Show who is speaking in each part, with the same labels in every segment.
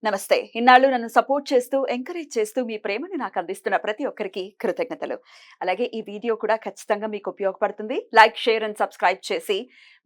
Speaker 1: నమస్తే. ఇన్నాళ్ళు నన్ను సపోర్ట్ చేస్తూ, ఎంకరేజ్ చేస్తూ మీ ప్రేమని నాకు అందిస్తున్న ప్రతి ఒక్కరికి కృతజ్ఞతలు. అలాగే ఈ వీడియో కూడా ఖచ్చితంగా మీకు ఉపయోగపడుతుంది. లైక్, షేర్ అండ్ సబ్స్క్రైబ్ చేసి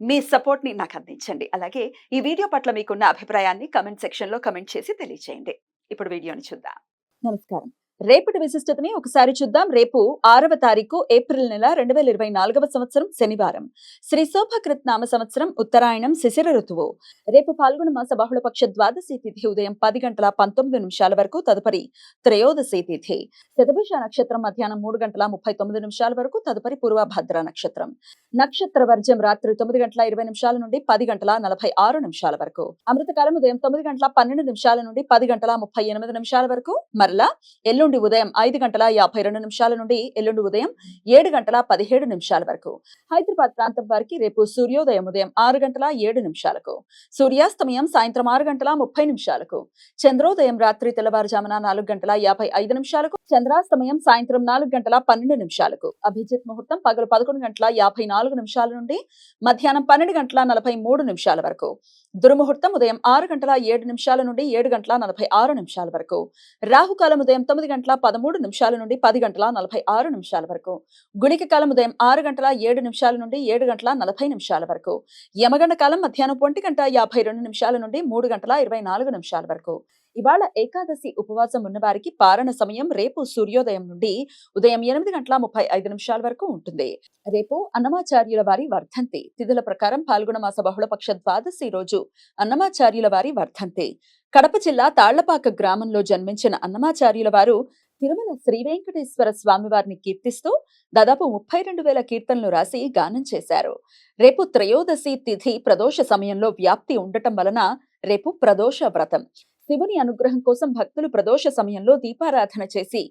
Speaker 1: మీ సపోర్ట్‌ని నాకు అందించండి. అలాగే ఈ వీడియో పట్ల మీకున్న అభిప్రాయాన్ని కామెంట్ సెక్షన్‌లో కామెంట్ చేసి తెలియజేయండి. ఇప్పుడు వీడియోని చూద్దాం. నమస్కారం. రేపటి విశిష్టతని ఒకసారి చూద్దాం. రేపు 6వ తారీఖు ఏప్రిల్ నెల 2024వ సంవత్సరం శనివారం. శ్రీ శోభకృత్ నామ సంవత్సరం ఉత్తరాయణం శిశిర ఋతువు. రేపు పాల్గొన మాస బహుళపక్ష ద్వాదశి తిథి ఉదయం 10:19 వరకు, తదుపరి త్రయోదశి తిథి. శతభిష నక్షత్రం మధ్యాహ్నం 3:39 వరకు, తదుపరి పూర్వభద్ర నక్షత్రం. నక్షత్ర వర్జం రాత్రి 9:20 నుండి 10:46 వరకు. అమృతకాలం ఉదయం 9:12 నుండి 10:38 వరకు. మరలా ఎల్లుండి ఉదయం 5:52 నుండి ఎల్లుండి ఉదయం 7:17 వరకు. హైదరాబాద్ ప్రాంతం వారికి రేపు సూర్యోదయం ఉదయం 6:07 సూర్యాస్తమయం సాయంత్రం 6:30 చంద్రోదయం రాత్రి తెల్లవారుజామున 4:55 చంద్రాస్తమయం సాయంత్రం 4:12 అభిజిత్ ముహూర్తం పగలు 11:54 నుండి మధ్యాహ్నం 12:43 వరకు. దుర్ముహూర్తం ఉదయం 6:07 నుండి 7:46 వరకు. రాహుకాలం ఉదయం 9:13 నుండి 10:46 వరకు. గుళిక కాలం ఉదయం 6:07 నుండి 7:40 వరకు. యమగండ కాలం మధ్యాహ్నం 1:52 నుండి 3:24 వరకు. ఇవాళ ఏకాదశి ఉపవాసం ఉన్న వారికి పారణ సమయం రేపు సూర్యోదయం నుండి ఉదయం 8:35 వరకు ఉంటుంది. రేపు అన్నమాచార్యుల వారి వర్ధంతి. తిథుల ప్రకారం పాల్గొన మాస బహుళపక్ష ద్వాదశి రోజు అన్నమాచార్యుల వారి వర్ధంతి. కడప జిల్లా తాళ్లపాక గ్రామంలో జన్మించిన అన్నమాచార్యుల వారు తిరుమల శ్రీ వెంకటేశ్వర స్వామి వారిని కీర్తిస్తూ దాదాపు 32,000 కీర్తనలు రాసి గానం చేశారు. రేపు త్రయోదశి తిథి ప్రదోష సమయంలో వ్యాప్తి ఉండటం వలన రేపు ప్రదోష వ్రతం. శివుని అనుగ్రహం కోసం భక్తులు ప్రదోష సమయంలో దీపారాధన చేసి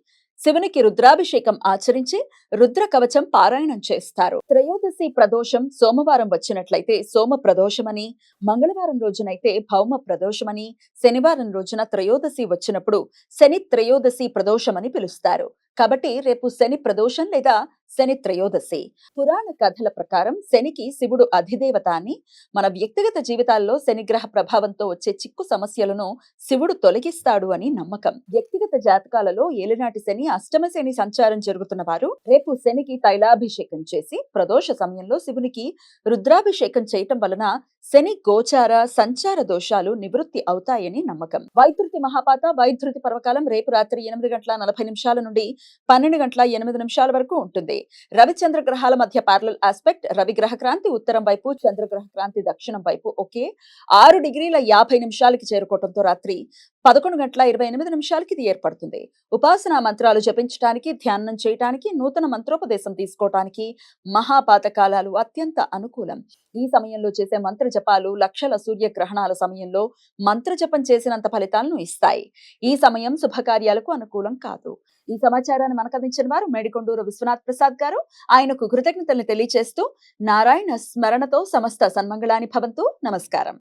Speaker 1: శివునికి రుద్రాభిషేకం ఆచరించి రుద్ర కవచం పారాయణం చేస్తారు. త్రయోదశి ప్రదోషం సోమవారం వచ్చినట్లయితే సోమ ప్రదోషమని, మంగళవారం రోజునైతే భౌమ ప్రదోషమని, శనివారం రోజున త్రయోదశి వచ్చినప్పుడు శని త్రయోదశి ప్రదోషమని పిలుస్తారు. కాబట్టి రేపు శని ప్రదోషం లేదా శని త్రయోదశి. పురాణ కథల ప్రకారం శనికి శివుడు అధిదేవత అని, మన వ్యక్తిగత జీవితాల్లో శనిగ్రహ ప్రభావంతో వచ్చే చిక్కు సమస్యలను శివుడు తొలగిస్తాడు అని నమ్మకం. వ్యక్తిగత జాతకాలలో ఏలినాటి శని, అష్టమ శని సంచారం జరుగుతున్న వారు రేపు శనికి తైలాభిషేకం చేసి ప్రదోష సమయంలో శివునికి రుద్రాభిషేకం చేయటం వలన శని గోచార సంచార దోషాలు నివృత్తి అవుతాయని నమ్మకం. వైద్యుతి మహాపాత వైద్యుతి పర్వకాలం రేపు రాత్రి 8:40 నుండి 12:08 వరకు ఉంటుంది. రవిచంద్ర గ్రహాల మధ్య ప్యారలల్ ఆస్పెక్ట్. రవి గ్రహ క్రాంతి ఉత్తరం వైపు, చంద్రగ్రహ క్రాంతి దక్షిణం వైపు ఒకే 6:50 చేరుకోవడంతో రాత్రి 11:28 ఇది ఏర్పడుతుంది. ఉపాసనా మంత్రాలు జపించడానికి, ధ్యానం చేయటానికి, నూతన మంత్రోపదేశం తీసుకోవటానికి మహాపాత కాలాలు అత్యంత అనుకూలం. ఈ సమయంలో చేసే మంత్ర జపాలు లక్షల సూర్యగ్రహణాల సమయంలో మంత్ర జపం చేసినంత ఫలితాలను ఇస్తాయి. ఈ సమయం శుభకార్యాలకు అనుకూలం కాదు. ఈ సమాచారాన్ని మనకు అందించిన వారు మేడికొండూరు విశ్వనాథ్ ప్రసాద్ గారు. ఆయనకు కృతజ్ఞతలు తెలియజేస్తూ నారాయణ స్మరణతో సమస్త సన్మంగళాని భవంతు. నమస్కారం.